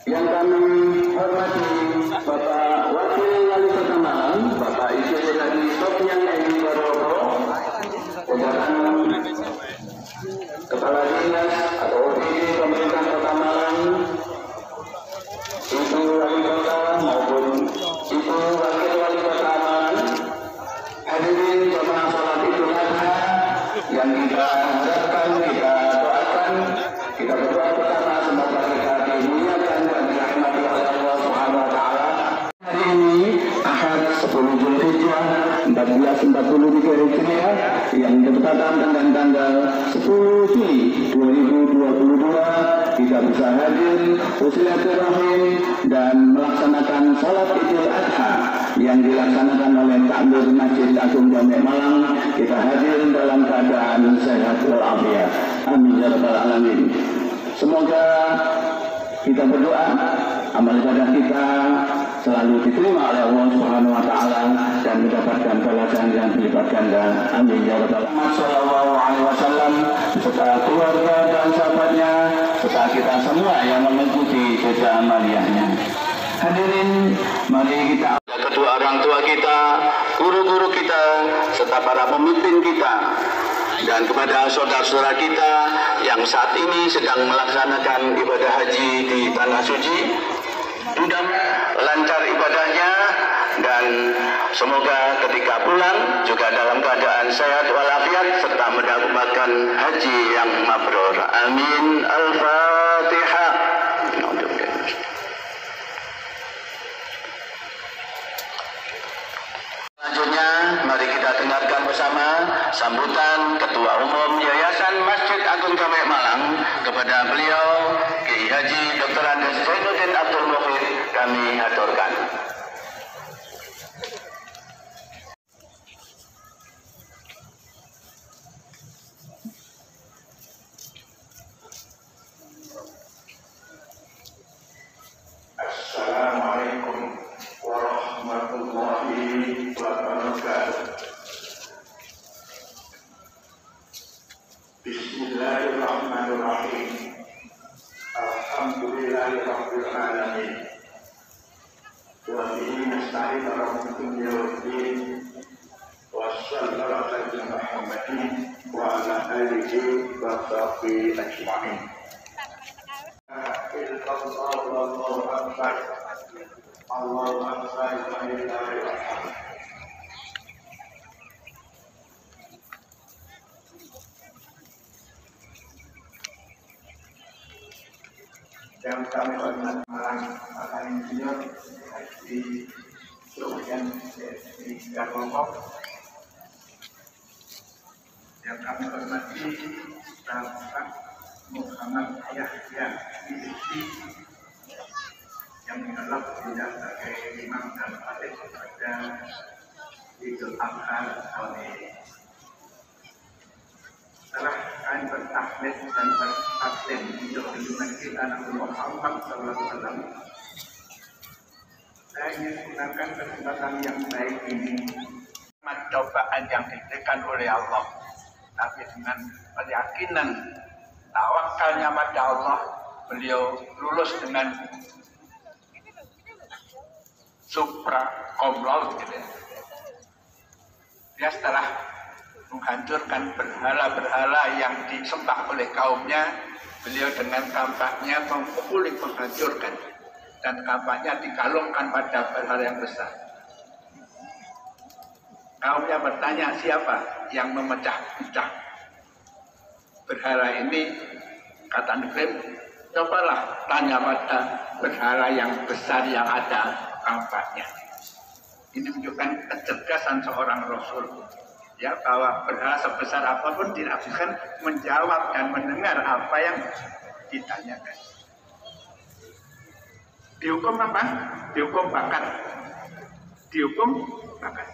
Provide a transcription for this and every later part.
Yang kami hormati Bapak Wakil Wali Kota Malang, Bapak Ibu dari Sofyan Edi Barogo, Kepala Dinas atau OPD Pemerintah Kota Malang, Ibu Wali Kota maupun Ibu Wakil Wali Kota Malang, hadirin jemaah salat Idul Adha yang kita harapkan, kita doakan, kita berdoa bersama semoga kita dimuliakan dan dirahmati oleh Allah Subhanahu wa taala. Hari ini Ahad 10 Zulhijjah 1443 Hijriah yang bertepatan dengan tanggal 10 Juli 2022 kita bisa hadir bersilaturahim dan melaksanakan salat Idul Adha yang dilaksanakan oleh Takmir Masjid Agung Jamek Malang. Kita hadir dalam keadaan sehat walafiat. Amin ya rabbal alamin. Semoga kita berdoa amal ibadah kita selalu diterima oleh Allah Subhanahu wa taala dan mendapatkan balasan yang berlipat ganda. Amin ya rabbal alamin. Sallallahu alaihi wasallam beserta keluarga dan sahabatnya serta kita semua yang mengikuti jejak amaliyahnya. Hadirin, mari kita kedua orang tua kita, guru-guru kita, serta para pemimpin kita, dan kepada saudara-saudara kita yang saat ini sedang melaksanakan ibadah haji di Tanah Suci, mudah lancar ibadahnya dan semoga ketika pulang juga dalam keadaan sehat walafiat serta mendapatkan haji yang mabrur. Amin. Al-Fatihah. Selanjutnya, mari kita dengarkan bersama sambutan Ketua Umum Yayasan Masjid Agung Jamek Malang kepada beliau Kiai Haji Dr. Andes Zainuddin Abdul Mukhid. Kami aturkan. Assalamualaikum warahmatullahi wabarakatuh. Bismillahirrahmanirrahim. Alhamdulillahirabbil alamin. Wa bihi nasta'in ala umuri waddin. Wassallallahu ala Muhammadin wa ala alihi wa sahbihi ajma'in. Allahu akbar. Allahu akbar. Yang kami hormati Bapak Insinyur Haji Sofyan Edi Barogo, yang kami hormati Bapak Muhammad Yahya Idrisi yang adalah tidak sebagai imam dan khatib pada Idul Adha tahun ini. Setelah kami bertahlil dan bertaklim untuk junjungan kita Nabi Muhammad SAW, saya ingin gunakan kesempatan yang baik ini cobaan yang diberikan oleh Allah, tapi dengan keyakinan tawakalnya pada Allah, beliau lulus dengan supra cum laude gitu. Dia setelah menghancurkan berhala-berhala yang disembah oleh kaumnya, beliau dengan kampaknya memukuli, menghancurkan, dan kampaknya dikalungkan pada berhala yang besar. Kaumnya bertanya, siapa yang memecah-pecah berhala ini? Kata Ibrahim, cobalah tanya pada berhala yang besar yang ada kampanye. Ini menunjukkan kecerdasan seorang Rasul. Ya, bahwa berhala sebesar apapun tidak bisa menjawab dan mendengar apa yang ditanyakan. Dihukum apa? Dihukum bakar. Dihukum bakar.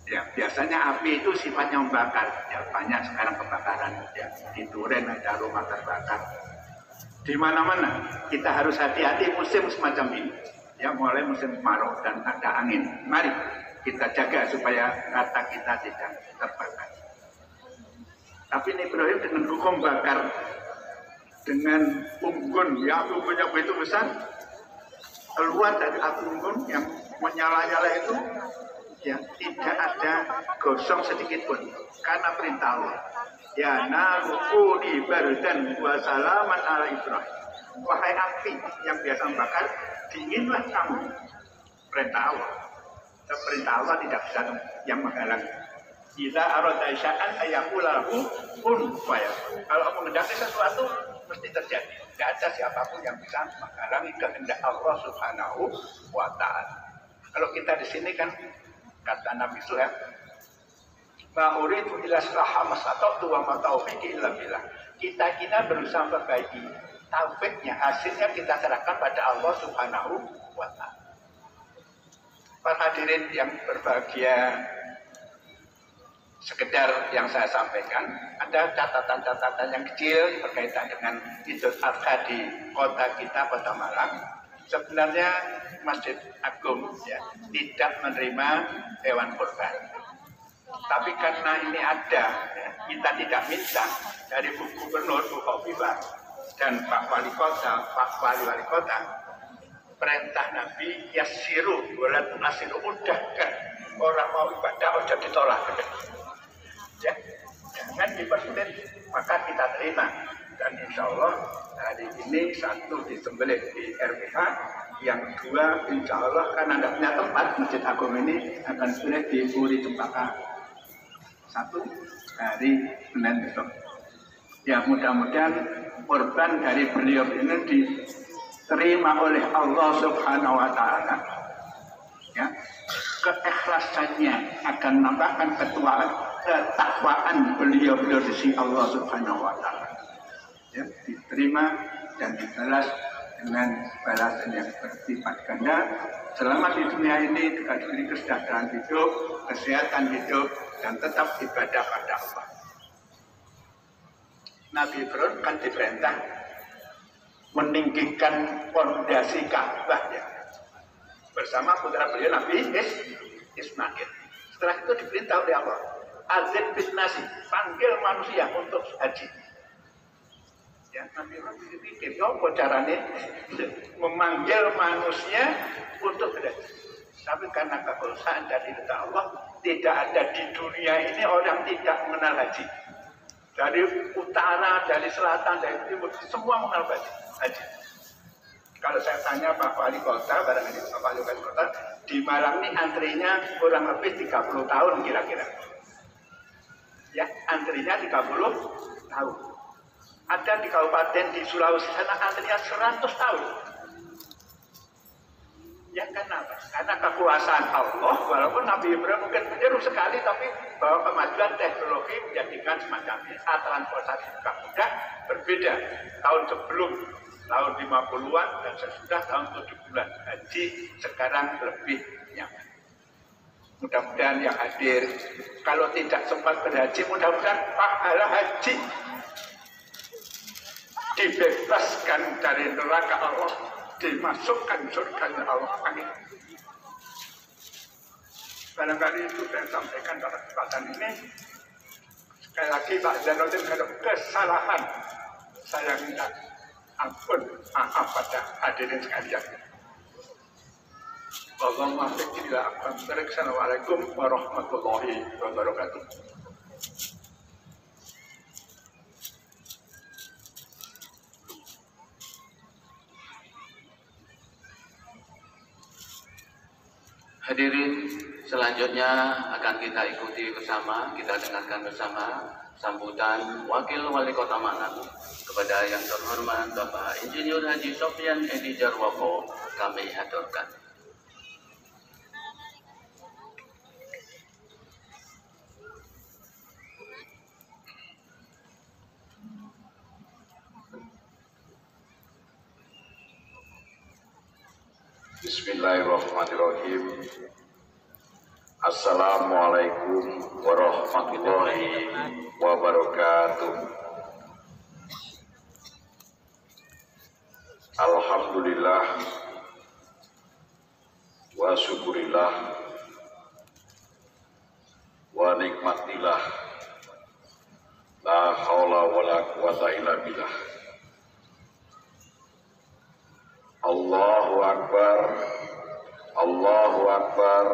Ya, biasanya api itu sifatnya membakar. Ya, banyak sekarang kebakaran. Ya, di Duren ada rumah terbakar. Di mana-mana kita harus hati-hati musim semacam ini. Ya, mulai musim kemarau dan ada angin. Mari kita jaga supaya kata kita tidak terbakar. Tapi ini Ibrahim dengan hukum bakar, dengan unggun, ya unggunnya begitu besar, keluar dari api unggun yang menyala-nyala itu, ya tidak ada gosong sedikit pun karena perintah Allah. Ya naruquni bardan wa salaman ala Ibrahim. Wahai api yang biasa membakar, dinginlah kamu. Perintah Allah. Perintah Allah tidak bisa yang menghalangi. Idza arada sya'an ayaqulahu kun fayakun. Kalau mengendaki sesuatu mesti terjadi. Tidak ada siapapun yang bisa menghalangi kehendak Allah Subhanahu wa taala. Kalau kita di sini kan kata Nabi Suhaib, "Ma uridu illa islaha masata'tu wa ma taufiqi illa billah." Kita berusaha memperbaiki, taufiknya, hasilnya kita serahkan pada Allah Subhanahu wa taala. Para hadirin yang berbahagia, sekedar yang saya sampaikan, ada catatan-catatan yang kecil berkaitan dengan Idul Adha di kota kita, Kota Malang. Sebenarnya Masjid Agung ya, tidak menerima hewan kurban. Tapi karena ini ada, ya, kita tidak minta dari Bu Gubernur, Bu Khofifah, dan Pak Wali Kota, Pak Wali Kota, perintah Nabi yasiru, wala tunasiru, mudahkan orang mau ibadah, ojo ditolak. Ya, jangan dipersulit, maka kita terima. Dan insya Allah hari ini satu disembelih di RPH, yang dua insya Allah karena tidak punya tempat, Masjid Agung ini akan disembelih di Puri Cempaka satu hari Senin besok. Ya, mudah-mudahan korban dari beliau ini diterima oleh Allah Subhanahu wa taala. Ya, keikhlasannya akan menambahkan ketakwaan beliau di sisi Allah Subhanahu wa taala. Ya, diterima dan dibalas dengan balasan yang bersifat ganda. Selama di dunia ini diberi kesejahteraan hidup, kesehatan hidup, dan tetap ibadah pada Allah. Nabi Ibrahim kan diperintah meninggikan fondasi Ka'bah ya, bersama putra beliau Nabi Ismail. Setelah itu diperintah oleh Allah, azin bisnasi, panggil manusia untuk haji. Ya, Nabi Ibrahim berpikir, apa caranya memanggil manusia untuk berhaji. Tapi karena kekuasaan dari Allah, tidak ada di dunia ini orang tidak mengenal haji. Dari utara, dari selatan, dari timur, semua mengenal haji. Kalau saya tanya Pak Wali Kota, barangkali Pak Wali Kota, di Malang ini antrinya kurang lebih 30 tahun kira-kira. Ya, antrinya 30 tahun. Ada di kabupaten di Sulawesi sana antrinya 100 tahun. Ya kenapa? Karena kekuasaan Allah, walaupun Nabi Ibrahim mungkin menyeru sekali, tapi bahwa kemajuan teknologi menjadikan semacam ini, transportasi juga mudah, berbeda tahun sebelum tahun 50-an dan sesudah tahun 70-an. Haji sekarang lebih nyaman. Mudah-mudahan yang hadir, kalau tidak sempat berhaji, mudah-mudahan pahala haji dibebaskan dari neraka Allah, dimasukkan surganya Allah. Amin. Barangkali itu saya sampaikan pada kesempatan ini. Sekali lagi Pak Zainuddin, kalau kesalahan saya minta ampun, maaf pada hadirin sekalian. Wassalamualaikum warahmatullahi wabarakatuh. Hadirin, selanjutnya akan kita ikuti bersama, kita dengarkan bersama sambutan Wakil Wali Kota Malang kepada yang terhormat Bapak Insinyur Haji Sofyan Edi Jarwoko, kami haturkan. Bismillahirrahmanirrahim. Assalamualaikum warahmatullahi wabarakatuh. Alhamdulillah wa syukurillah wa nikmatillah, la haula wa la quwata illa billah. Allahu Akbar, Allahu Akbar,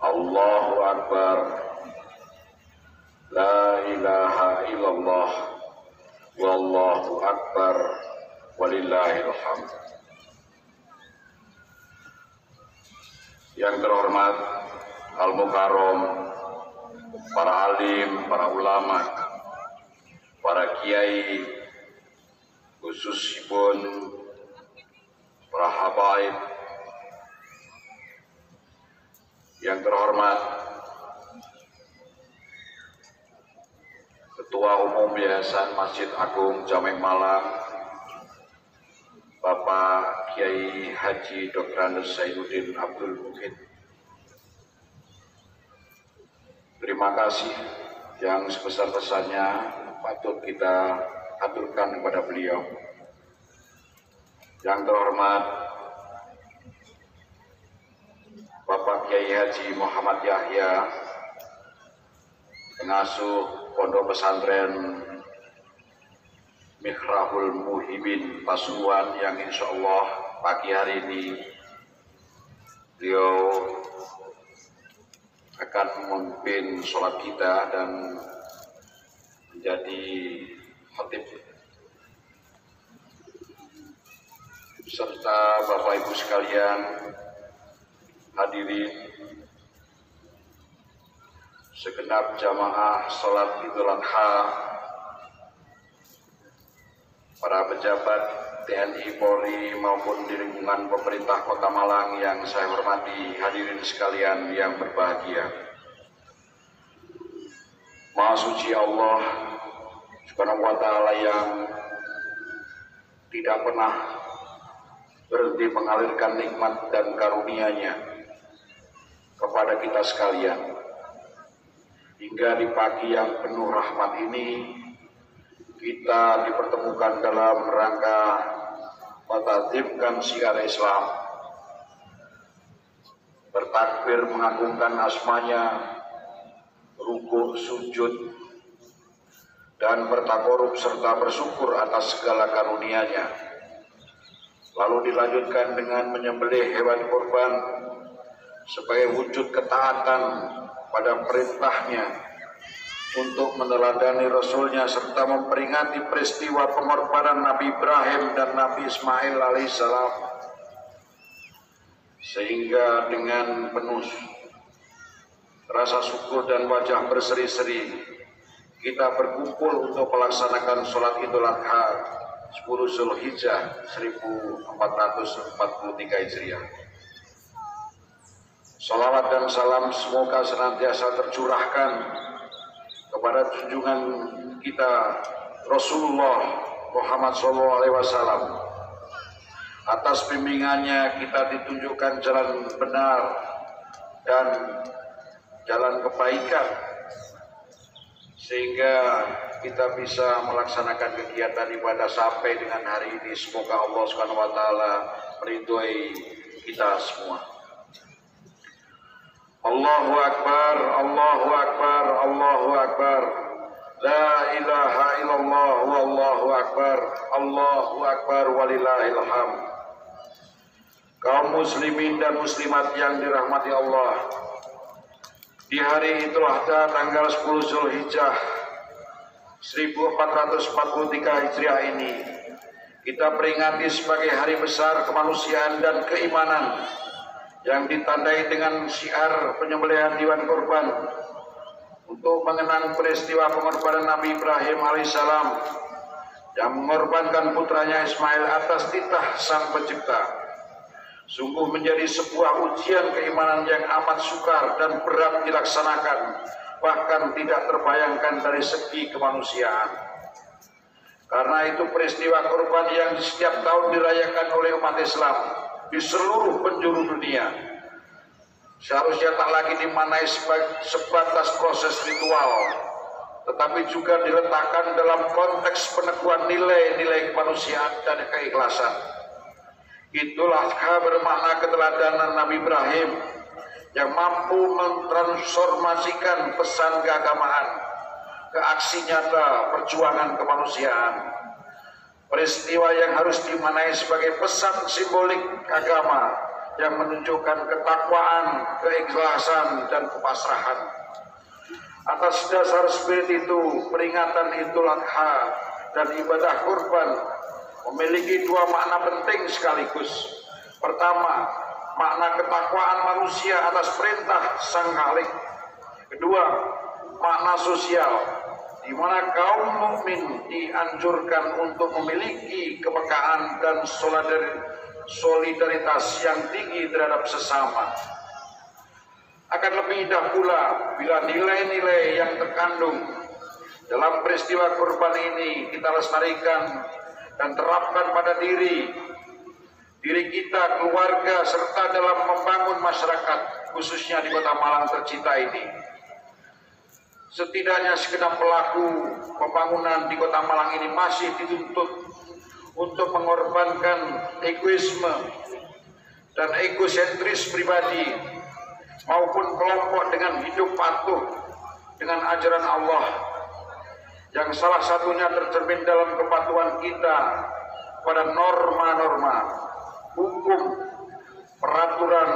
Allahu Akbar, la ilaha illallah, wallahu akbar, walillahil hamd. Yang terhormat Al-Mukarram, para alim, para ulama, para kiai, khususipun para habaib, yang terhormat Ketua Umum Yayasan Masjid Agung Jamek Malang, Bapak Kiai Haji Dr. Andes Zainuddin Abdul Muhid. Terima kasih yang sebesar-besarnya patut kita aturkan kepada beliau. Yang terhormat Bapak Kiai Haji Muhammad Yahya, pengasuh Pondok Pesantren Mihrahul Muhibin Pasuruan, yang insya Allah pagi hari ini beliau akan memimpin sholat kita dan menjadi khatib, serta Bapak Ibu sekalian hadirin segenap jamaah sholat Idul Adha, para pejabat TNI Polri maupun di lingkungan pemerintah Kota Malang yang saya hormati, hadirin sekalian yang berbahagia. Maha suci Allah Subhanahu wa Ta'ala yang tidak pernah berhenti mengalirkan nikmat dan karunia-Nya kepada kita sekalian, hingga di pagi yang penuh rahmat ini kita dipertemukan dalam rangka mentatibkan syiar Islam, bertakbir mengagungkan asma-Nya, rukuk, sujud, dan bertakorub serta bersyukur atas segala karunia-Nya. Lalu dilanjutkan dengan menyembelih hewan kurban sebagai wujud ketaatan pada perintahnya untuk meneladani Rasulnya serta memperingati peristiwa pengorbanan Nabi Ibrahim dan Nabi Ismail alaihissalam, sehingga dengan penuh rasa syukur dan wajah berseri-seri kita berkumpul untuk melaksanakan sholat Idul Adha 10 Zulhijjah 1443 Hijriah. Salawat dan salam semoga senantiasa tercurahkan kepada junjungan kita Rasulullah Muhammad SAW. Atas bimbingannya kita ditunjukkan jalan benar dan jalan kebaikan, sehingga kita bisa melaksanakan kegiatan ibadah sampai dengan hari ini. Semoga Allah Subhanahu wa Ta'ala meridhoi kita semua. Allahu Akbar, Allahu Akbar, Allahu Akbar. La ilaha illallah wallahu akbar, Allahu Akbar walillahil hamd. Kaum muslimin dan muslimat yang dirahmati Allah, di hari Idul Adha tanggal 10 Zulhijjah 1443 Hijriah ini kita peringati sebagai hari besar kemanusiaan dan keimanan, yang ditandai dengan syiar penyembelihan hewan kurban untuk mengenang peristiwa pengorbanan Nabi Ibrahim alaihissalam yang mengorbankan putranya Ismail atas titah Sang Pencipta. Sungguh menjadi sebuah ujian keimanan yang amat sukar dan berat dilaksanakan, bahkan tidak terbayangkan dari segi kemanusiaan. Karena itu peristiwa kurban yang setiap tahun dirayakan oleh umat Islam di seluruh penjuru dunia seharusnya tak lagi dimaknai sebatas proses ritual, tetapi juga diletakkan dalam konteks peneguhan nilai-nilai kemanusiaan dan keikhlasan. Itulah bermakna keteladanan Nabi Ibrahim yang mampu mentransformasikan pesan keagamaan ke aksi nyata perjuangan kemanusiaan. Peristiwa yang harus dimaknai sebagai pesan simbolik agama yang menunjukkan ketakwaan, keikhlasan, dan kepasrahan. Atas dasar spirit itu, peringatan Idul Adha dan ibadah kurban memiliki dua makna penting sekaligus. Pertama, makna ketakwaan manusia atas perintah Sang Khalik. Kedua, makna sosial, di mana kaum mukmin dianjurkan untuk memiliki kepekaan dan solidaritas yang tinggi terhadap sesama. Akan lebih indah pula bila nilai-nilai yang terkandung dalam peristiwa kurban ini kita lestarikan dan terapkan pada diri kita, keluarga, serta dalam membangun masyarakat, khususnya di Kota Malang tercinta ini. Setidaknya segenap pelaku pembangunan di Kota Malang ini masih dituntut untuk mengorbankan egoisme dan egosentris pribadi maupun kelompok dengan hidup patuh dengan ajaran Allah, yang salah satunya tercermin dalam kepatuhan kita pada norma-norma hukum, peraturan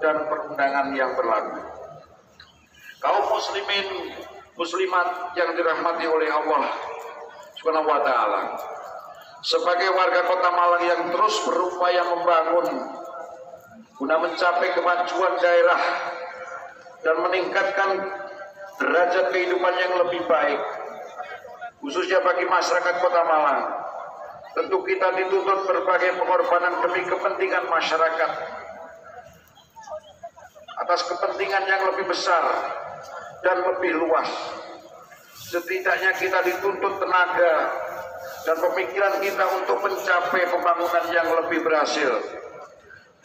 dan perundangan yang berlaku. Kaum muslimin muslimat yang dirahmati oleh Allah Subhanahu wa ta'ala, sebagai warga Kota Malang yang terus berupaya membangun guna mencapai kemajuan daerah dan meningkatkan derajat kehidupan yang lebih baik, khususnya bagi masyarakat Kota Malang, tentu kita dituntut berbagai pengorbanan demi kepentingan masyarakat, atas kepentingan yang lebih besar dan lebih luas. Setidaknya kita dituntut tenaga dan pemikiran kita untuk mencapai pembangunan yang lebih berhasil.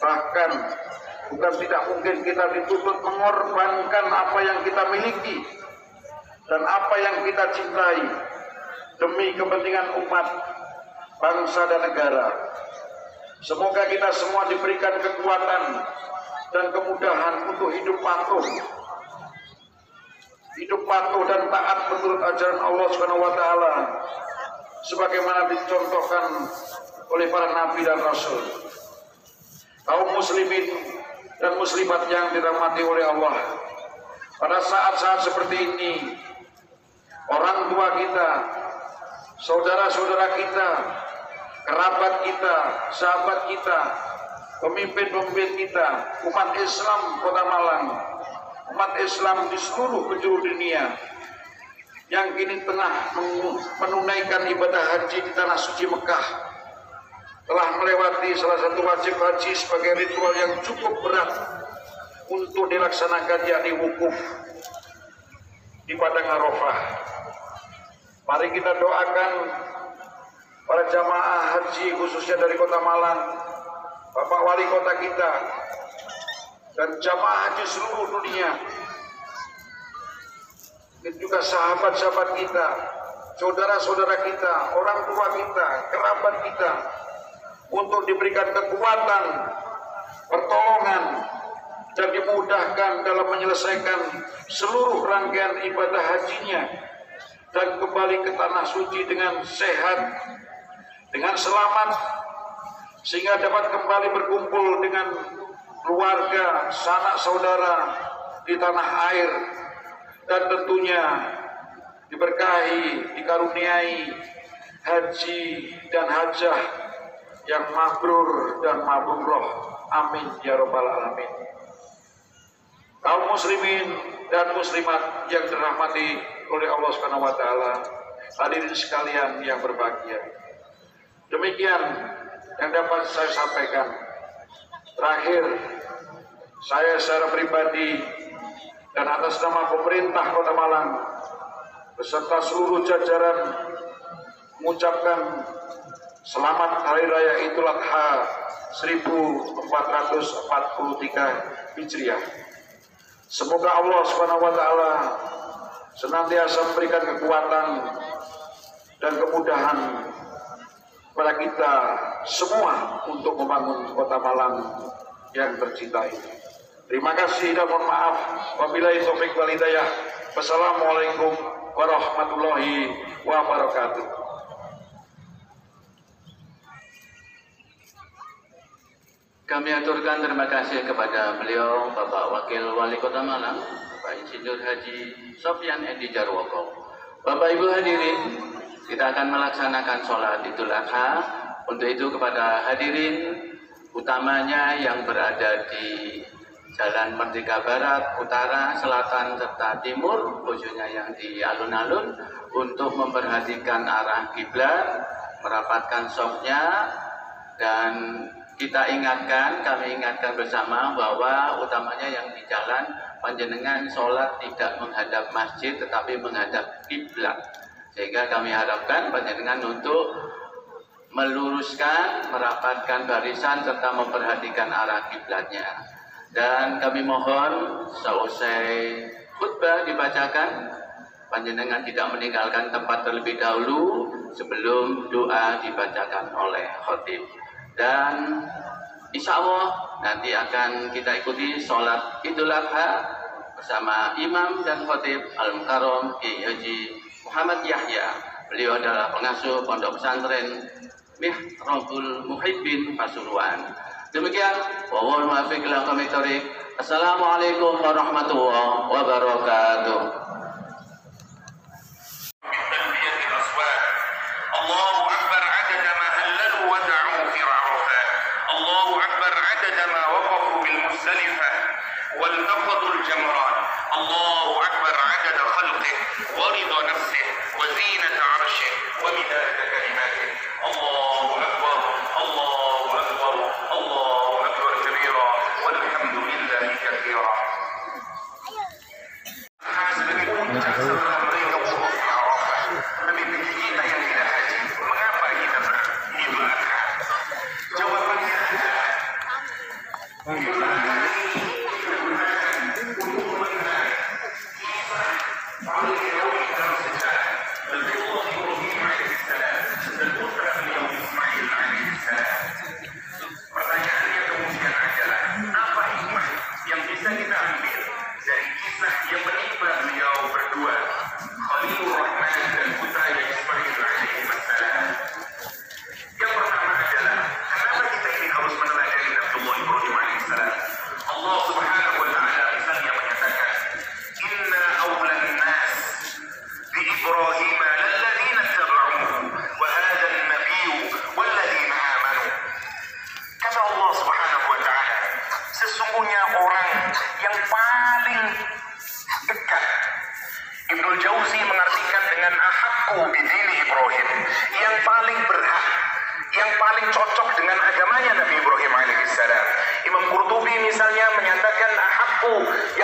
Bahkan bukan tidak mungkin kita dituntut mengorbankan apa yang kita miliki dan apa yang kita cintai demi kepentingan umat, bangsa dan negara. Semoga kita semua diberikan kekuatan dan kemudahan untuk hidup patuh dan taat menurut ajaran Allah Subhanahu wa ta'ala sebagaimana dicontohkan oleh para nabi dan rasul. Kaum muslimin dan muslimat yang dirahmati oleh Allah, pada saat-saat seperti ini, orang tua kita, saudara-saudara kita, kerabat kita, sahabat kita, pemimpin-pemimpin kita, umat Islam Kota Malang, umat Islam di seluruh penjuru dunia yang kini tengah menunaikan ibadah haji di tanah suci Mekah, telah melewati salah satu wajib haji sebagai ritual yang cukup berat untuk dilaksanakan, yakni wukuf di Padang Arafah. Mari kita doakan para jamaah haji khususnya dari Kota Malang, Bapak Wali Kota kita, dan jamaah haji seluruh dunia, dan juga sahabat-sahabat kita, saudara-saudara kita, orang tua kita, kerabat kita, untuk diberikan kekuatan, pertolongan, dan dimudahkan dalam menyelesaikan seluruh rangkaian ibadah hajinya dan kembali ke tanah suci dengan sehat, dengan selamat, sehingga dapat kembali berkumpul dengan keluarga, sanak saudara di tanah air, dan tentunya diberkahi, dikaruniai haji dan hajah yang mabrur dan mabrurah. Amin ya rabbal alamin. Kaum muslimin dan muslimat yang dirahmati oleh Allah Subhanahu wa taala, hadirin sekalian yang berbahagia. Demikian yang dapat saya sampaikan. Terakhir, saya secara pribadi dan atas nama pemerintah Kota Malang beserta seluruh jajaran mengucapkan selamat Hari Raya Idul Adha 1443 Hijriah. Semoga Allah Subhanahu wa taala senantiasa memberikan kekuatan dan kemudahan kepada kita semua untuk membangun Kota Malang yang tercinta ini. Terima kasih dan mohon maaf. Wabillahi taufik wal hidayah. Wassalamualaikum warahmatullahi wabarakatuh. Kami aturkan terima kasih kepada beliau, Bapak Wakil Wali Kota Malang, Bapak Insinyur Haji Sofyan Edi Jarwoko. Bapak Ibu hadirin, kita akan melaksanakan sholat Idul Adha. Untuk itu kepada hadirin, utamanya yang berada di Jalan Merdeka Barat, Utara, Selatan, serta Timur, khususnya yang di alun-alun, untuk memperhatikan arah kiblat, merapatkan safnya, dan kami ingatkan bersama bahwa utamanya yang di jalan, panjenengan sholat tidak menghadap masjid tetapi menghadap kiblat. Sehingga kami harapkan panjenengan untuk meluruskan, merapatkan barisan serta memperhatikan arah kiblatnya. Dan kami mohon seusai khutbah dibacakan, panjenengan tidak meninggalkan tempat terlebih dahulu sebelum doa dibacakan oleh khatib. Dan insya Allah nanti akan kita ikuti sholat Idul Adha bersama imam dan khatib Al-Mukarram Kiai Haji Muhammad Yahya. Beliau adalah pengasuh Pondok Pesantren Mihrabul Muhibbin Pasuruan. Demikian, wallahul muwaffiq ila aqwamit thoriq. Assalamualaikum warahmatullahi wabarakatuh. والتقطوا الجمرات الله أكبر عدد خلقه ورضا نفسه وزينة عرشه ومداد كلماته الله أكبر الله أكبر الله أكبر كبيرا والحمد لله كثيرا. Setelah mereka wukuf di Arafah, Nabi kita yang tidak haji, mengapa kita Idul Adha? Jawabannya adalah Idul Adha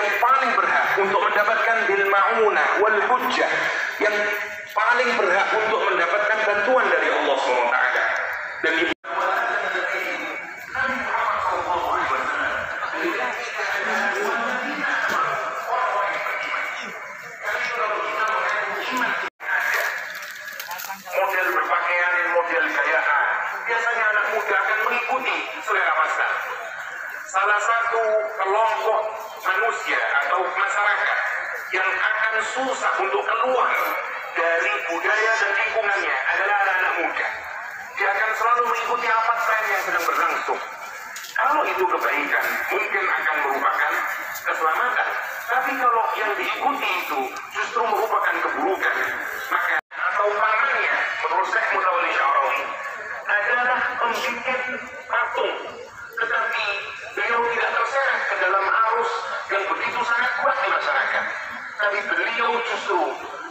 yang paling berhak untuk mendapatkan bil ma'unah wal hujjah, yang paling berhak untuk mendapatkan bantuan dari Allah SWT. Dan Nabi Muhammad SAW model berpakaian, model gayaan, biasanya anak muda akan mengikuti selera masa. Salah satu kelompok manusia atau masyarakat yang akan susah untuk keluar dari budaya dan lingkungannya adalah anak-anak muda. Dia akan selalu mengikuti apa tren yang sedang berlangsung. Kalau itu kebaikan, mungkin akan merupakan keselamatan. Tapi kalau yang diikuti itu justru merupakan keburukan, maka atau pamannya, menurut Syekh Mutawalli Sya'rawi, adalah membuat patung, tetapi beliau justru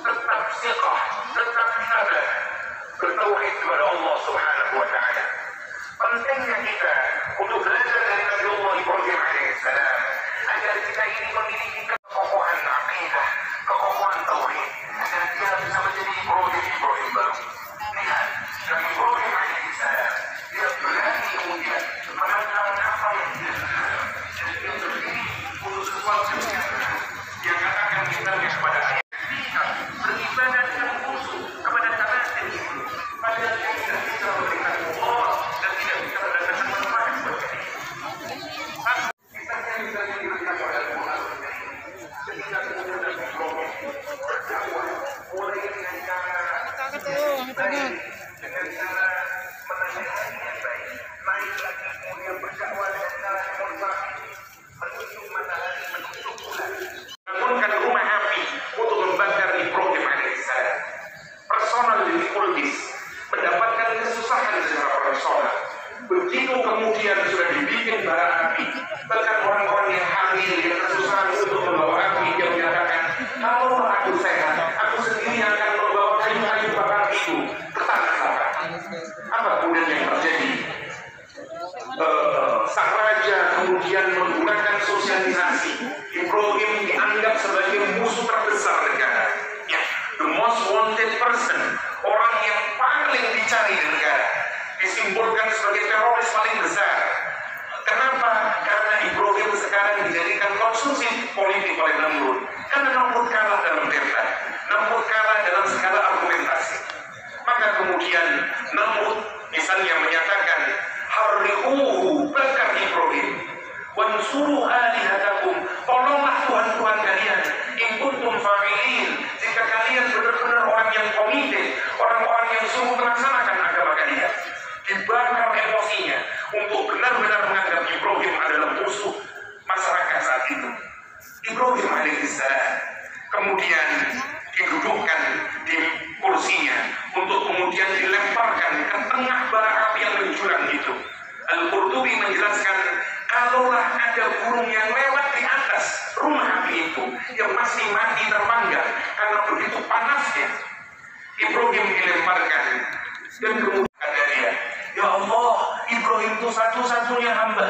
tetap siqah, tetap sabar, bertauhid kepada Allah Subhanahu wa Ta'ala. Pentingnya kita untuk belajar dari Nabiullah Ibrahim alaihissalam agar kita ini memiliki kekokohan akidah, kekokohan tauhid, agar dia bisa menjadi Ibrahim baru. Lihat, Nabi Ibrahim alaihissalam dia berani kemudian menentang apa yang dia sudah, dan dia berdiri untuk sesuatu yang benar. Dia katakan misalnya kepada ayah kita beribadah dengan khusyuk kepada tabatin itu, padahal dia tidak bisa memberikan Allah dan tidak bisa mendatangkan manfaat buat kita. Kita yang diberikan oleh Al-Quran ketika kemudian Nabi Ibrahim berdakwah mulai dengan cara baik, dengan cara menasihati yang baik, naik lagi kemudian berdakwah dengan cara yang mustahil, menunjuk matahari, menunjuk bulan, bangunkan rumah api untuk membakar Ibrahim alaihissalam. Personal difficulties, mendapatkan kesusahan secara personal. Begitu kemudian sudah dibikin bara api, bahkan orang-orang yang hamil yang kesusahan untuk membawa api, dia menyatakan, kalau aku sehat, aku sendiri akan membawa kayu-kayu bakar itu ke tanah neraka. Apa kemudian yang terjadi? Sang raja kemudian menggunakan sosialisasi. Ibrahim dianggap sebagai musuh terbesar negara. Ya, the most wanted person, orang yang paling dicari di negara, disimbolkan sebagai teroris paling besar. Kenapa? Karena Ibrahim sekarang dijadikan konsumsi politik oleh Namrud. Karena Namrud kalah dalam debat, Namrud kalah dalam segala argumentasi. Maka kemudian Namrud misalnya menyatakan, harriquhu, bakar Ibrahim, wansuru alihatakum, tolonglah Tuhan-Tuhan kalian, in kuntum fa'ilin, jika kalian benar-benar orang yang komite, orang-orang yang sungguh melaksanakan agama kalian. Dibakar emosinya untuk benar-benar menganggap Ibrahim adalah musuh masyarakat saat itu. Ibrahim alaihissalam kemudian didudukkan di kursinya untuk kemudian dilemparkan ke tengah bara api yang menjulang itu. Al-Qurtubi menjelaskan, kalaulah ada burung yang lewat di atas rumah api itu yang masih mati terpanggang karena begitu panasnya, Ibrahim dilemparkan dan kemudian kata dia, ya Allah, Ibrahim itu satu-satunya hamba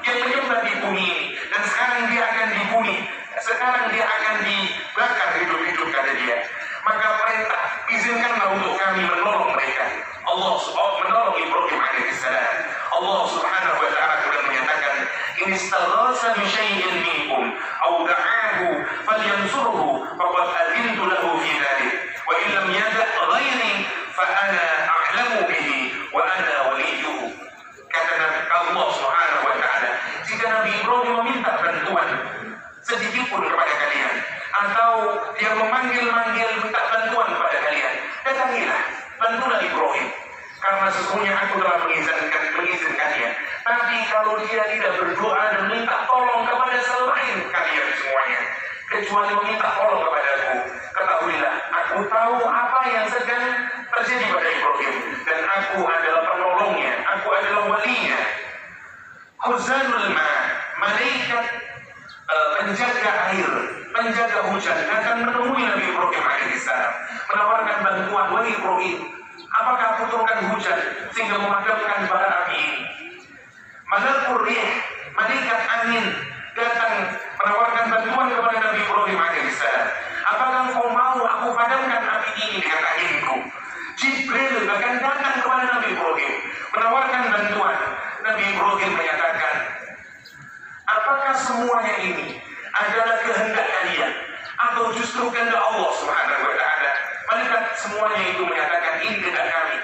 yang menyembah di bumi ini, dan sekarang dia akan dibunuh, sekarang dia akan dibakar hidup-hidup, kata dia. Maka perintah, izinkanlah untuk kami menolong mereka. Allah menolong Ibrahim alaihissalam. Allah subhanahu wa ta'ala kemudian menyatakan, in istaghasa bi syai'in minkum aw da'ahu falyansurhu faqad adintu lahu fi dhalik wa in lam yada' ghairi fa ana a'lamu bihi wa ana waliyuhu. Kata Allah subhanahu wa ta'ala, jika Nabi Ibrahim meminta bantuan sedikit pun kepada kalian, atau dia memanggil-manggil minta bantuan kepada kalian, datangilah, bantulah Ibrahim, karena sesungguhnya aku telah mengizinkannya. Tapi kalau dia tidak berdoa dan minta tolong kepada selain kalian semuanya, kecuali meminta tolong kepadaku, ketahuilah, aku tahu apa yang sedang terjadi pada Ibrahim, dan aku adalah penolongnya, aku adalah walinya. Khuzanul ma, malaikat penjaga air, penjaga hujan akan menemui Nabi Ibrahim alaihissalam, menawarkan bantuan, wahai Ibrahim, apakah aku turunkan hujan sehingga memadamkan bara api ini? Malakul rih, malaikat angin datang menawarkan bantuan kepada Nabi Ibrahim alaihissalam, apakah engkau mau aku padamkan api ini dengan anginku? Jibril bahkan datang kepada Nabi Ibrahim menawarkan bantuan. Nabi Ibrahim menyatakan, apakah semuanya ini adalah kehendak kalian atau justru kehendak Allah subhanahu wa ta'ala? Malaikat semuanya itu menyatakan, ini kehendak kami.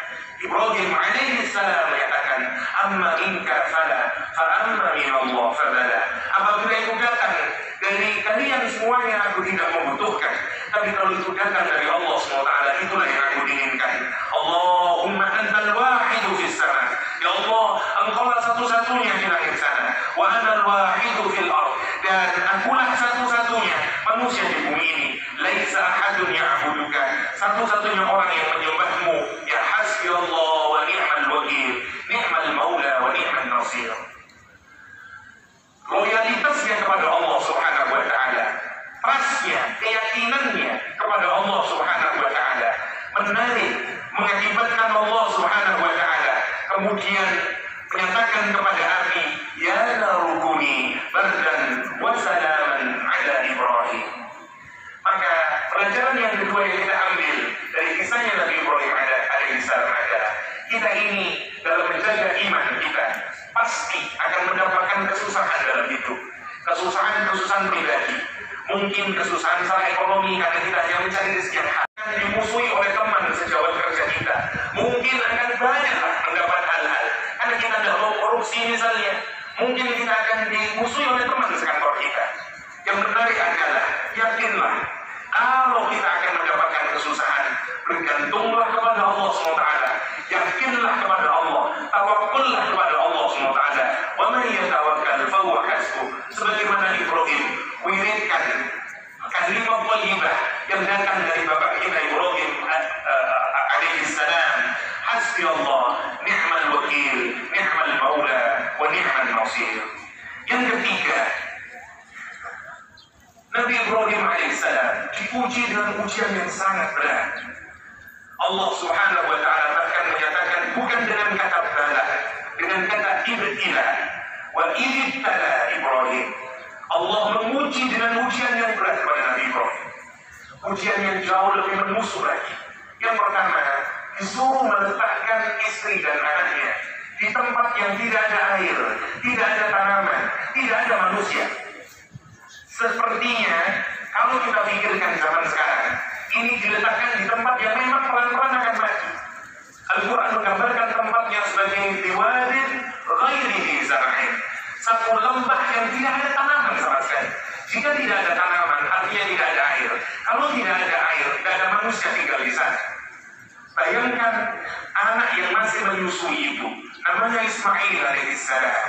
Ibrahim alaihissalam menyatakan, amma minka fala fa amma min Allah fabala. Apabila itu datang dari kalian semuanya, aku tidak membutuhkan, tapi kalau itu datang dari Allah subhanahu wa ta'ala, itulah yang aku inginkan. Allahumma antal wahidu fis sama, ya Allah, engkaulah satu-satunya di langit sana, wa anal wahidu fil ard, dan akulah satu-satunya manusia di bumi ini. Laisa ahadun ya'buduka, satu-satunya orang yang menyembahmu. Ya hasbi Allah wa ni'mal wakil, ni'mal maula wa ni'mal nasir. Loyalitasnya kepada Allah subhanahu wa ta'ala, trustnya, keyakinannya kesusahan pribadi, mungkin kesusahan secara ekonomi karena kita hanya mencari rezeki yang halal, akan dimusuhi oleh teman sejawat kerja kita, mungkin akan banyak mendapat hal-hal karena kita tidak mau korupsi misalnya, mungkin kita akan dimusuhi oleh teman sekantor kita. Yang menarik adalah yakinlah kalau kita akan mendapatkan kesusahan, bergantunglah kepada Allah SWT, yakinlah kepada Allah, tawakkullah kepada Allah SWT. Wa man yatawakkal fa huwa hasbuh. Sebagaimana Ibrahim wiridkan kalimat thayyibah yang datang dari bapak kita Ibrahim alaihi salam, hasbi Allah ni'mal wakil ni'mal maula wa ni'mal nasir. Yang ketiga, Nabi Ibrahim alaihissalam diuji dengan ujian yang sangat berat. Allah Subhanahu wa ta'ala bahkan menyatakan bukan dengan kata bala, dengan kata ibtila. Wa ibtala Ibrahim. Allah menguji dengan ujian yang berat kepada Nabi Ibrahim. Ujian yang jauh lebih menusuk lagi. Yang pertama, disuruh meletakkan istri dan anaknya di tempat yang tidak ada air, tidak ada tanaman, tidak ada manusia. Sepertinya kalau kita pikirkan zaman sekarang, ini diletakkan di tempat yang memang pelan-pelan akan mati. Al-Quran menggambarkan tempatnya sebagai diwadin ghairi zar'in, satu lembah yang tidak ada tanaman sama sekali. Jika tidak ada tanaman, artinya tidak ada air. Kalau tidak ada air, tidak ada manusia tinggal di sana. Bayangkan anak yang masih menyusui ibu, namanya Ismail alaihissalam.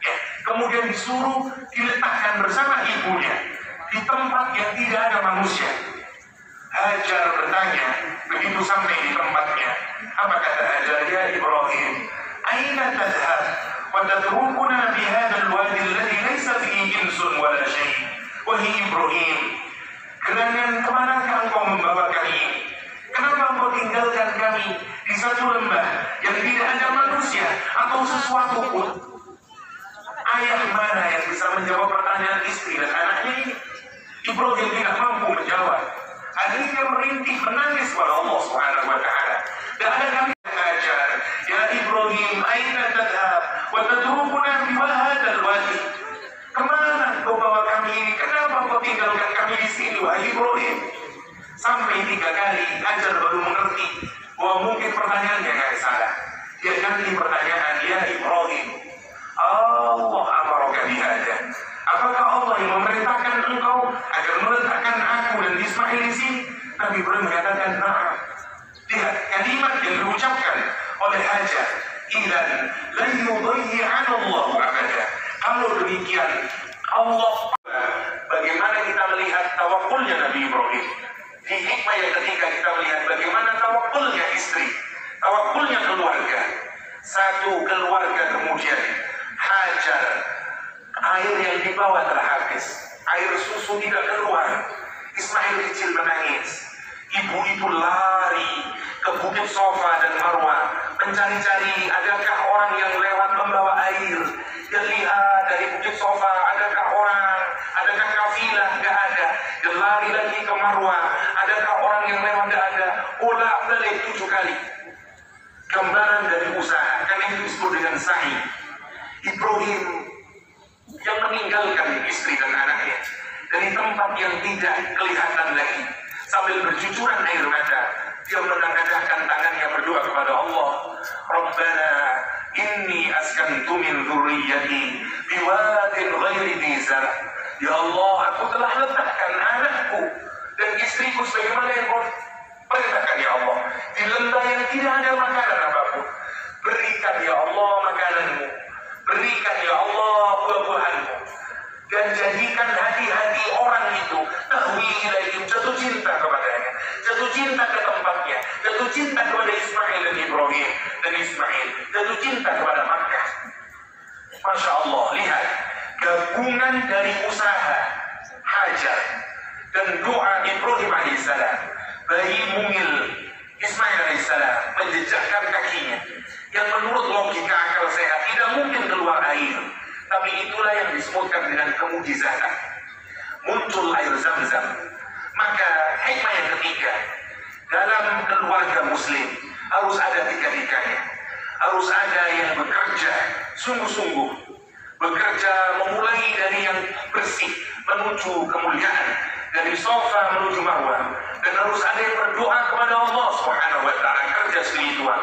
Ya, kemudian disuruh diletakkan bersama ibunya di tempat yang tidak ada manusia. Hajar bertanya, begitu sampai di tempatnya, apa kata Hajar? Ya Ibrahim, aina tadhhab wa tatrukuna bi hadzal wadi alladhi laysa fihi insun wala syai'. Wahai Ibrahim, gerangan kemanakah engkau membawa kami ini? Kenapa engkau tinggalkan kami di satu lembah yang tidak ada manusia atau sesuatu pun? Ayah mana yang bisa menjawab pertanyaan istri dan anaknya ini? Ibrahim tidak mampu menjawab. Akhirnya merintih menangis kepada Allah Subhanahu wa ta'ala. Dan ada kami mengajar, ya Ibrahim, aina tadhhab wa tatrukuna bi hadzal wadi. Kemana kau bawa kami ini? Kenapa kau tinggalkan kami di sini, wahai Ibrahim? Sampai 3 kali Hajar baru mengerti bahwa mungkin pertanyaannya nggak salah. Dia ganti pertanyaan, ya Ibrahim, Allah amaraka bihadza. Apakah Allah yang memerintahkan engkau agar meletakkan aku dan Ismail di sini? Nabi Ibrahim mengatakan, na'am. Lihat kalimat yang diucapkan oleh Hajar, idzan la yudayyi'ana Allah abada. Kalau demikian, Allah, bagaimana kita melihat tawakkulnya Nabi Ibrahim? Di hikmah yang ketiga kita melihat bagaimana tawakkulnya istri, tawakkulnya keluarga. Satu keluarga kemudian Hajar, air yang dibawa telah habis, air susu tidak keluar. Ismail kecil menangis. Ibu-ibu lari ke Bukit Sofa dan Marwah mencari-cari adakah orang yang lewat membawa air. Dia lihat dari Bukit Sofa, adakah orang, adakah kafilah, tidak ada. Dia lari lagi ke Marwah, adakah orang yang lewat, tidak ada. Bolak-balik 7 kali. Gambaran dari usaha, karena itu disebut dengan sa'i. Ibrahim yang meninggalkan istri dan anaknya dari tempat yang tidak kelihatan lagi, sambil bercucuran air mata, dia menangkadahkan tangannya berdoa kepada Allah. Rabbana inni askantu min dzurriyyati biwadin ghairi dzi zar'. Ya Allah, aku telah letakkan anakku dan istriku sebagaimana yang kau perintahkan ya Allah, di lembah yang tidak ada makanan apapun. Berikan ya Allah makananmu, berikan ya Allah buah-buahanmu, dan jadikan hati-hati orang itu tahwi ilaihim, jatuh cinta kepadanya, jatuh cinta ke tempatnya, jatuh cinta kepada Ismail dan Ibrahim dan Ismail, jatuh cinta kepada Makkah. Masya Allah, lihat gabungan dari usaha Hajar dan doa Ibrahim alaihissalam, bayi mungil Ismail alaihissalam menjejakkan kakinya yang menurut logika akal sehat tidak mungkin keluar air, tapi itulah yang disebutkan dengan kemujizatan. Muncul air Zam-Zam. Maka hikmah yang ketiga, dalam keluarga muslim harus ada 3-tiganya. Harus ada yang bekerja sungguh-sungguh, bekerja memulai dari yang bersih menuju kemuliaan, dari sofa menuju marwah, dan harus ada yang berdoa kepada Allah Subhanahu wa Ta'ala, kerja spiritual.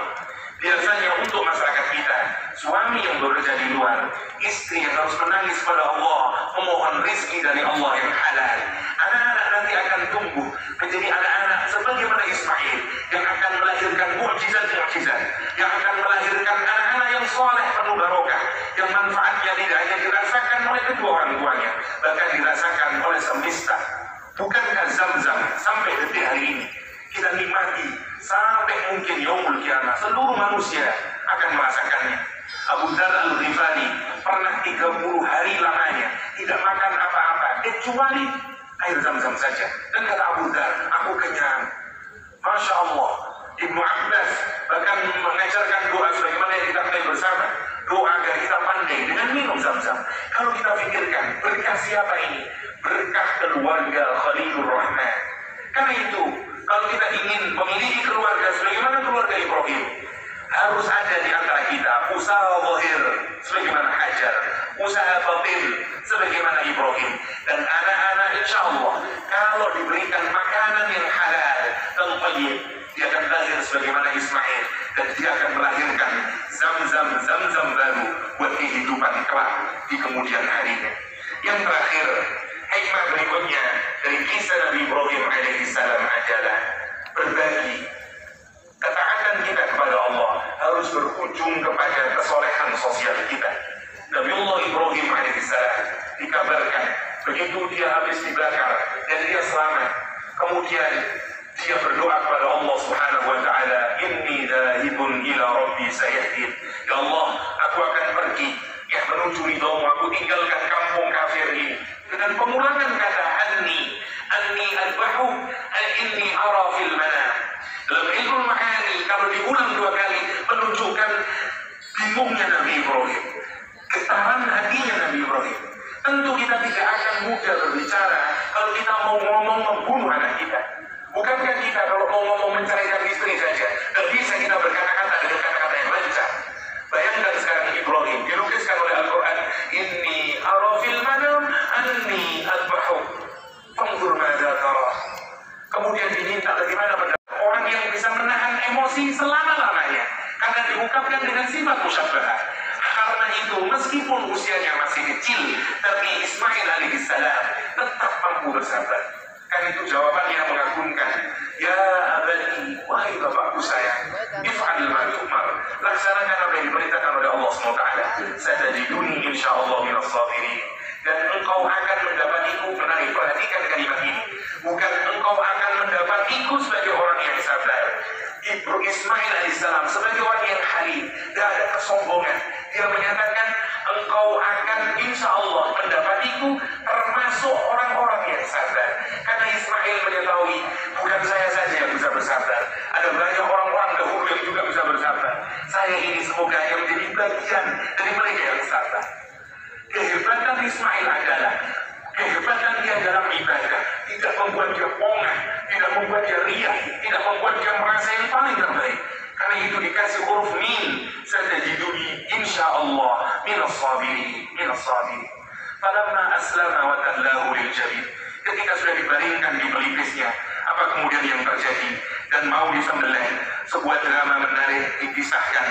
Biasanya untuk masyarakat kita, suami yang bekerja di luar, istri yang harus menangis pada Allah, memohon rizki dari Allah yang halal. Anak-anak nanti akan tumbuh menjadi anak-anak sebagaimana Ismail, yang akan melahirkan mukjizat-mukjizat, yang akan melahirkan anak-anak yang soleh penuh barokah, yang manfaatnya tidak hanya dirasakan oleh kedua orang tuanya, bahkan dirasakan oleh semesta. Bukankah Zam-Zam sampai detik hari ini kita nikmati, sampai mungkin yaumul kiamah seluruh manusia akan merasakannya. Abu Dzar Al-Ghifari pernah 30 hari lamanya tidak makan apa-apa kecuali air Zam-Zam saja, dan kata Abu Dzar, aku kenyang. Masya Allah. Ibnu Abbas bahkan mengajarkan doa sebagaimana yang kita mulai bersama, doa agar kita pandai dengan minum Zam-Zam. Kalau kita pikirkan berkah siapa ini? Berkah keluarga Khalilur Rahman. Karena itu kalau kita ingin memiliki keluarga sebagaimana keluarga Ibrahim, harus ada di antara kita usaha zahir sebagaimana Hajar, usaha batin sebagaimana Ibrahim, dan anak-anak insya Allah kalau diberikan makanan yang halal dan thayyib, dia akan lahir sebagaimana Ismail, dan dia akan melahirkan Zam-Zam baru buat kehidupan kelak di kemudian harinya. Yang terakhir, hikmah berikutnya dari kisah Nabi Ibrahim alaihissalam adalah berbagi. Ketaatan kita kepada Allah harus berujung kepada kesolehan sosial kita. Nabiullah Ibrahim alaihissalam dikabarkan begitu dia habis dibakar dan dia selamat, kemudian dia berdoa kepada Allah Subhanahu wa Ta'ala, inni dhahibun ila rabbi sayahdin. Ya Allah, aku akan pergi menuju ridhamu, aku tinggalkan kampung kafir ini. Dengan pengulangan kata anni adbahu, inni ara fil manam. Dalam ilmu ma'ani, kalau diulang 2 kali menunjukkan bingungnya Nabi Ibrahim, getaran hatinya Nabi Ibrahim. Tentu kita tidak akan mudah berbicara kalau kita mau ngomong membunuh anak kita. Bukankah kita kalau mau ngomong menceraikan istri saja, dan bisa kita berkata-kata dengan kata-kata yang lancar? Bayangkan sekarang Ibrahim dilukiskan oleh Al-Quran, inni ara fil manam anni adbahu fanzur madza tara. Kemudian diminta bagaimana orang yang bisa menahan emosi selama-lamanya, karena diungkapkan dengan sifat musyabbahah. Karena itu meskipun usianya masih kecil, tapi Ismail alaihissalam tetap mampu bersabar. Kan itu jawabannya mengagumkan. Ya abadi, wahai bapakku sayang, if'al ma tu'mar, laksanakan apa yang diperintahkan oleh Allah SWT. Satajiduni insyaallah minas sabirin. Dan engkau akan mendapatiku, menarik, perhatikan kalimat ini, bukan engkau akan mendapatiku sebagai orang yang sabar. Ismail alaihissalam sebagai orang yang halim, tidak ada kesombongan. Dia menyatakan engkau akan insya Allah mendapatiku termasuk orang-orang yang sabar. Karena Ismail mengetahui bukan saya saja yang bisa bersabar, ada banyak orang-orang dahulu yang juga bisa bersabar. Saya ini semoga yang menjadi bagian dari mereka yang sabar. Kehebatan Ismail adalah kehebatan dia dalam ibadah, tidak membuat dia pongah, tidak membuat dia riak, tidak membuat dia merasa yang paling terbaik. Karena itu dikasih huruf min, satajiduni insyaallah minas sabirin. Falamma aslama wa tallahu lil jabin. Ketika sudah dibaringkan di pelipisnya, apa kemudian yang terjadi? Dan mau disembelih, sebuah drama menarik dikisahkan.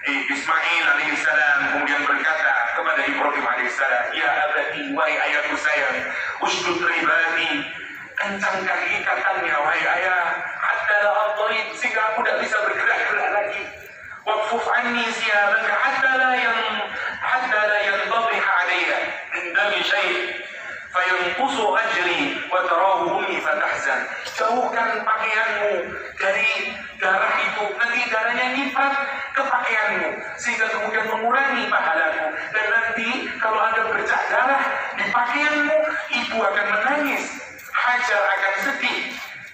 Ismail alaihissalam kemudian berkata kepada Ibrahim alaihissalam, ya abadi, wahai ayahku sayang, ushdud ribati, kencangkan ikatannya wahai ayah, hatta la adrib, sehingga aku tidak bisa bergerak-gerak lagi. Waqfuf anni siyabaka hatta la yantabih alayya min dami syai' fayanqusu ajri wa tarahu ummi fatahzan. Jauhkan pakaianmu dari darah itu, nanti darahnya nyipat ke pakaianmu sehingga kemudian mengurangi pahalamu, dan nanti kalau ada bercak darah di pakaianmu, ibu akan menangis, Hajar akan sedih.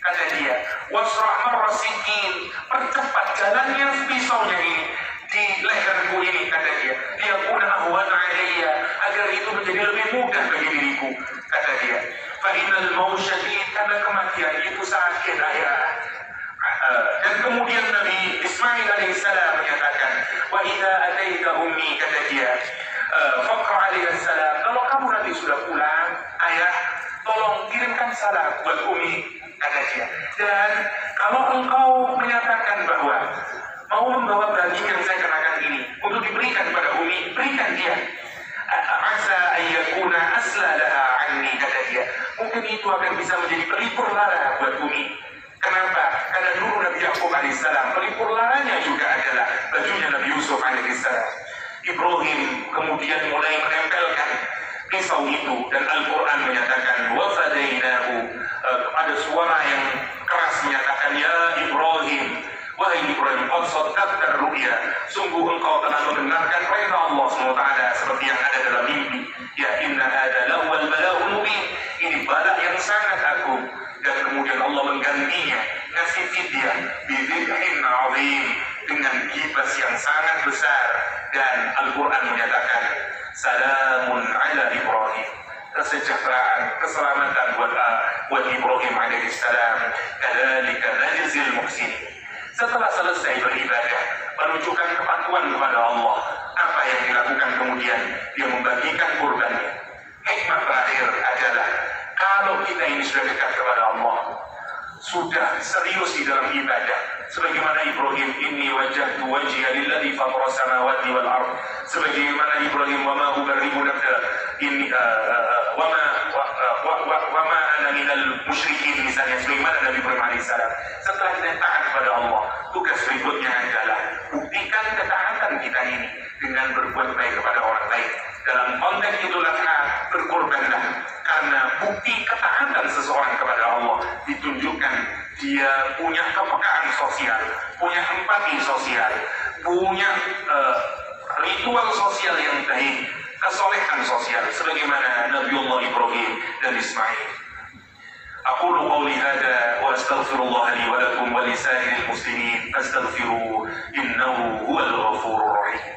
Kata dia, wasra' marrasikin, percepat jalannya pisaunya ini di leherku ini, kata dia, dia pun ahwan alayya, agar itu menjadi lebih mudah bagi diriku, kata dia. Fa innal maut syadid, karena kematian itu sakit ayah. Dan kemudian Nabi Ismail alaihissalam menyatakan, wa idza ataita ummi, kata dia, faqra masalah buat Umi, kata dia. Dan kalau engkau menyatakan bahwa mau membawa baju yang saya kenakan ini untuk diberikan pada Umi, berikan dia. Asa ayyakuna aslalaha anni, kata dia. Mungkin itu akan bisa menjadi pelipur lara buat Umi. Kenapa? Karena dulu Nabi Yakub alaihissalam pelipur laranya juga adalah bajunya Nabi Yusuf alaihissalam. Ibrahim kemudian mulai menempelkan pisau itu, dan Al-Quran menyatakan wa fadainahu, ada suara yang keras menyatakan ya Ibrahim, wahai Ibrahim, qad saddaqta ru'ya, sungguh engkau telah membenarkan perintah Allah SWT seperti yang ada dalam mimpi. Ya inna hada lawal bala'ul mubin, ini balak yang sangat agung. Dan kemudian Allah menggantinya, ngasih fidyah bidhibhin azim, dengan kibas yang sangat besar. Dan Al-Quran menyatakan salamun ala Ibrahim, kesejahteraan, keselamatan buat Ibrahim alaihissalam. Kadzalika najzil muhsinin. Setelah selesai beribadah, menunjukkan kepatuhan kepada Allah, apa yang dilakukan kemudian? Dia membagikan kurbannya. Hikmah terakhir adalah kalau kita ini sudah dekat kepada Allah, sudah serius di dalam ibadah, sebagaimana Ibrahim, inni wajjahtu wajhiya lilladzi fatara samawati wal ard, sebagaimana Ibrahim, wa ma ubarri'u nafsi, inni wa ma ana minal musyrikin, misalnya sebagaimana Nabi Ibrahim alaihissalam. Setelah kita taat kepada Allah, tugas berikutnya adalah buktikan ketaatan kita ini dengan berbuat baik kepada orang lain. Dalam konteks Idul Adha, berkorbanlah, karena bukti ketaatan seseorang kepada Allah ditunjukkan dia punya kepekaan sosial, punya empati sosial, punya ritual sosial yang baik, kesolehan sosial, sebagaimana Nabiullah Ibrahim dan Ismail. Aqulu qawli hadha wa astaghfirullah li wa lakum wa li sa'iril muslimin fastaghfiruhu innahu huwal ghafurur rahim.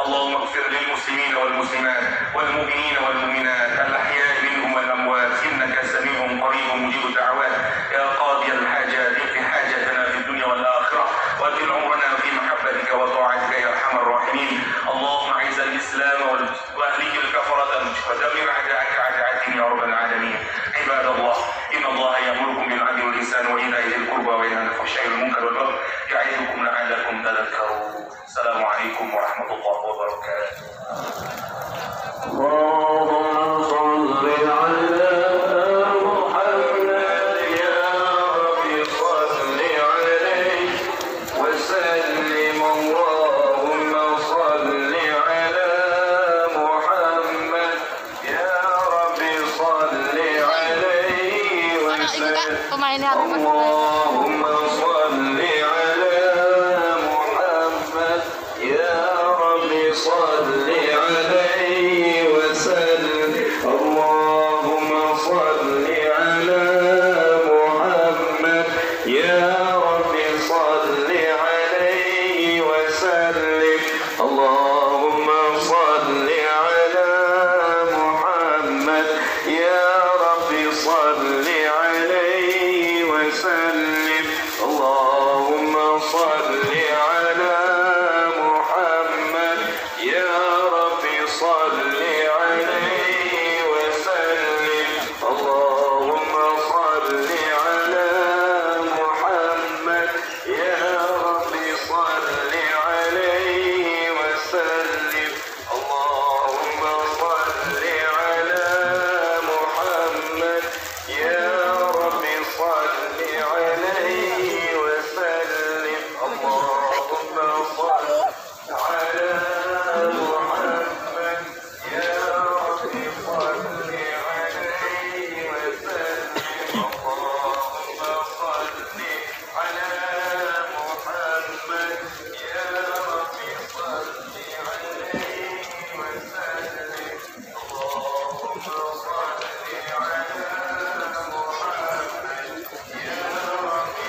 اللهم اغفر للمسلمين والمسلمات والمؤمنين والمؤمنات الأحياء منهم والأموات إنك سميع قريب مجيب الدعوات. يا قاضي الحاجات اقض حاجتنا في الدنيا والآخرة واجعل عمرنا في محبتك وطاعتك يا أرحم الراحمين. اللهم أعز الإسلام وأهلك الكفرة ودمر أعداءك أعداء الدين يا رب العالمين. عباد الله، إن الله يأمركم بالعدل والإحسان وإيتاء ذي القربى وينهى عن الفحشاء والمنكر والبغي يعظكم لعلكم تذكرون. السلام عليكم ورحمة الله وبركاته. اللهم صل على محمد يا رب صل عليه وسلم. اللهم صل على محمد يا رب صل عليه وسلم. اللهم صل على محمد يا رب صل عليه وسلم. اللهم صل على محمد يا رب صل عليه وسلم. اللهم صل على محمد يا رب صل عليه وسلم. اللهم صل على محمد يا صل عليه وسلم اللهم صل على محمد يا رب صل عليه وسلم اللهم صل على محمد يا رب صل عليه وسلم اللهم صل على محمد يا رب صل عليه وسلم اللهم صل على محمد يا رب صل عليه وسلم اللهم صل على محمد يا رب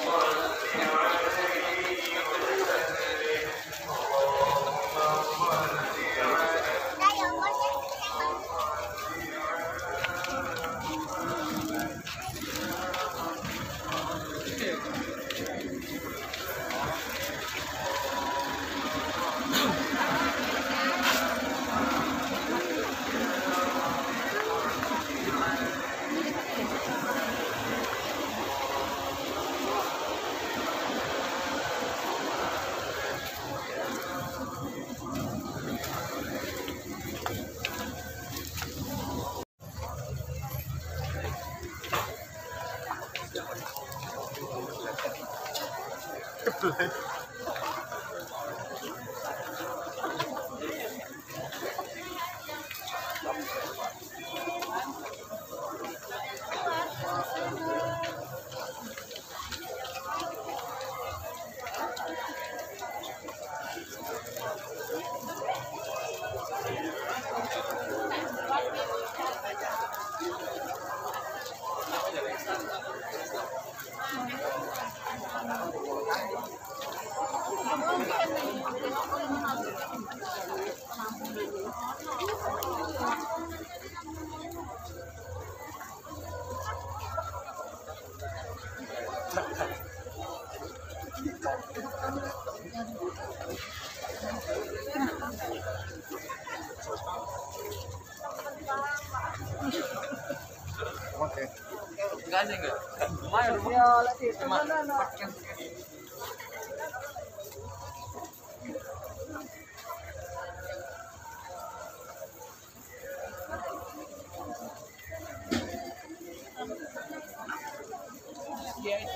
صل عليه وسلم Yeah.